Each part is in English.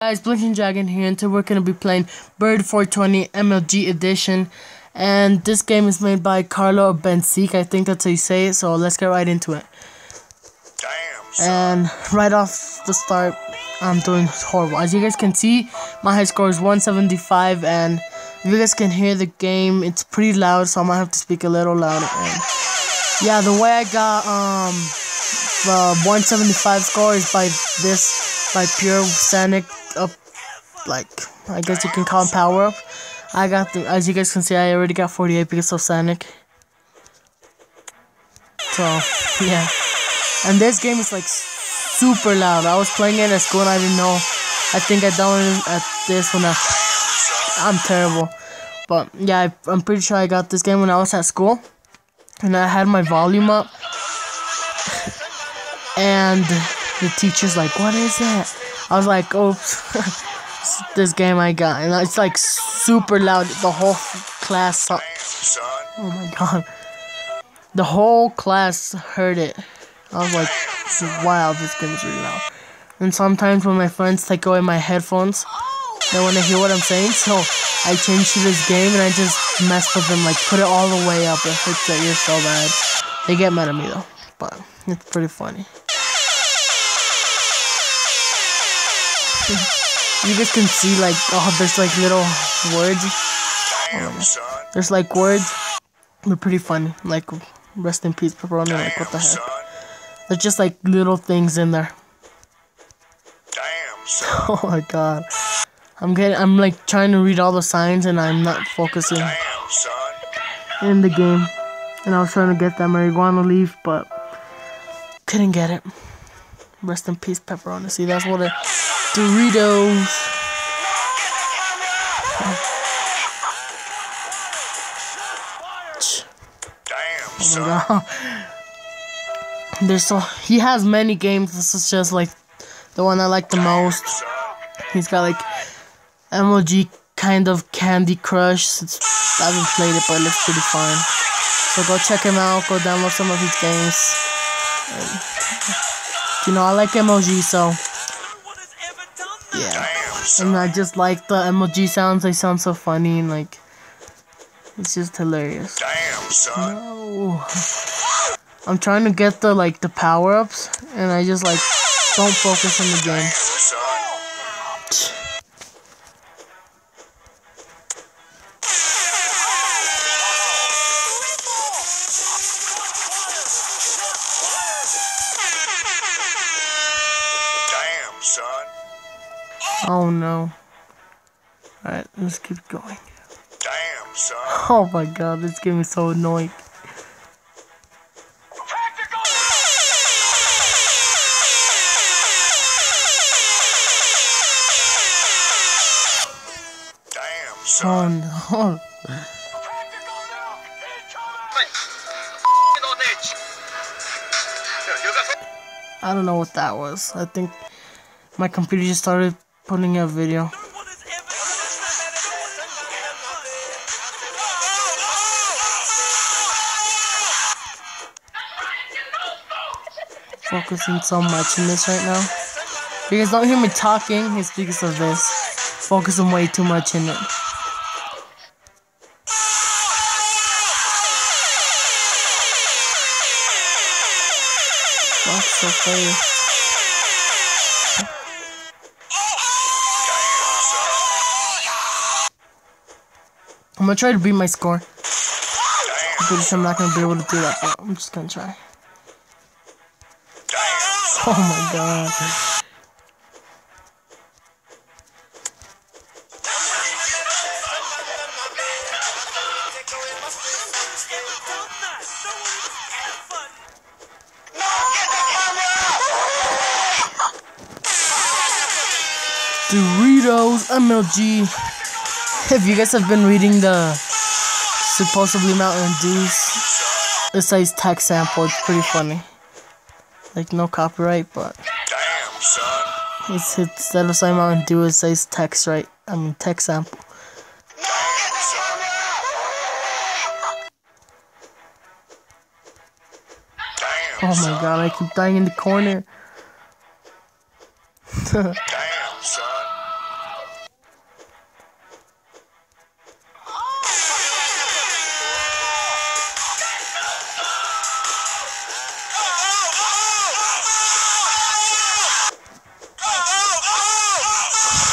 Guys, Blinking Dragon here, and today we're going to be playing Bird 420 MLG Edition, and this game is made by Karlo Bencic, I think that's how you say it, so let's get right into it. And right off the start, I'm doing horrible. As you guys can see, my high score is 175, and if you guys can hear the game, it's pretty loud, so I might have to speak a little louder. And yeah, the way I got the 175 score is by pure Sonic up, like, I guess you can call him power up. I got the, as you guys can see, I already got 48 because of Sonic. So yeah, and this game is like super loud. I was playing it at school and I didn't know. I think I downloaded at this when I'm terrible, but yeah, I'm pretty sure I got this game when I was at school, and I had my volume up, and the teacher's like, "What is that?" I was like, "Oops." This game I got, and it's like super loud. The whole class oh my god, the whole class heard it. I was like, wow, this game is really loud. And sometimes when my friends take away my headphones, they want to hear what I'm saying, so I change to this game and I just mess with them, like put it all the way up. It hurts their ears so bad. They get mad at me though, but it's pretty funny. You guys can see, like, oh, there's like little words. There's like words. They're pretty funny. Like, rest in peace, pepperoni. Like, what the heck? There's just like little things in there. Oh my god. I'm like trying to read all the signs and I'm not focusing in the game. And I was trying to get that marijuana leaf, but couldn't get it. Rest in peace, pepperoni. See, that's what it. Doritos. Oh my god. He has many games. This is just like the one I like the most. He's got like MLG kind of Candy Crush. I haven't played it, but it looks pretty fun. So go check him out. Go download some of his games. And, you know, I like MLG, so yeah. And I just like the MLG sounds. They sound so funny and like it's just hilarious. No. I'm trying to get the power ups and I just like don't focus on the game. Oh no. Alright, let's keep going. Damn, son. Oh my god, this game is so annoying. Damn, son. Oh no. I don't know what that was. I think my computer just started putting a video. Focusing so much in this right now. If you guys don't hear me talking, it's because of this. Focusing way too much in it. Fuck, so fast. I'm gonna try to beat my score. I'm pretty sure I'm not gonna be able to do that, but I'm just gonna try. Oh my god. Doritos MLG. If you guys have been reading the supposedly Mountain Dew's, it says text sample. It's pretty funny. Like no copyright, but Damn, son. it's instead of saying Mountain Dew, it says text right. I mean text sample. Damn, Oh my god, I keep dying in the corner. Damn, son.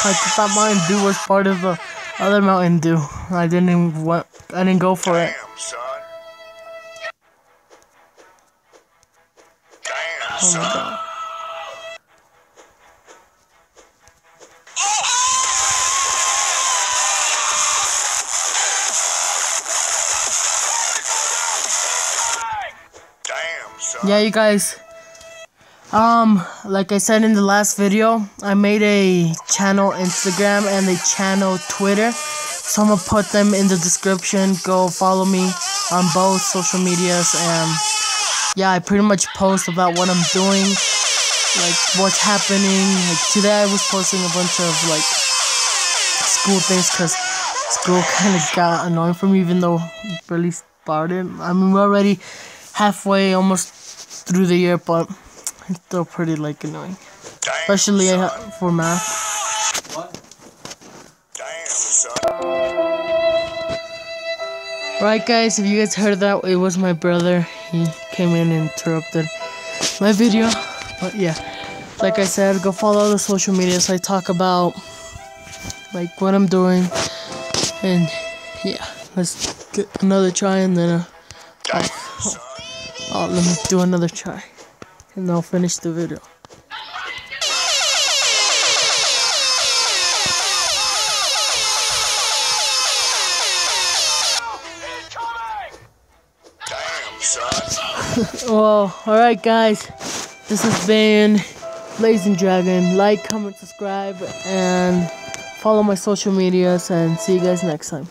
I thought Mountain Dew was part of the other Mountain Dew. I didn't go for it. Damn, son. Damn, Oh my son. god. Damn, son. Yeah, you guys. Like I said in the last video, I made a channel Instagram and a channel Twitter. So I'm gonna put them in the description. Go follow me on both social medias, and yeah, I pretty much post about what I'm doing, like what's happening. Like today I was posting a bunch of like school things because school kind of got annoying for me, even though it barely started. I mean, we're already halfway, almost through the year, but it's still pretty like annoying, especially for math. What? Damn, son. Right, guys, if you guys heard that, it was my brother. He came in and interrupted my video. But yeah, like I said, go follow the social medias. I talk about like what I'm doing, and yeah, let's get another try, and then let me do another try, and I'll finish the video. Damn, son. Well, alright guys, this has been Blazing Dragon. Like, comment, subscribe, and follow my social medias, and see you guys next time.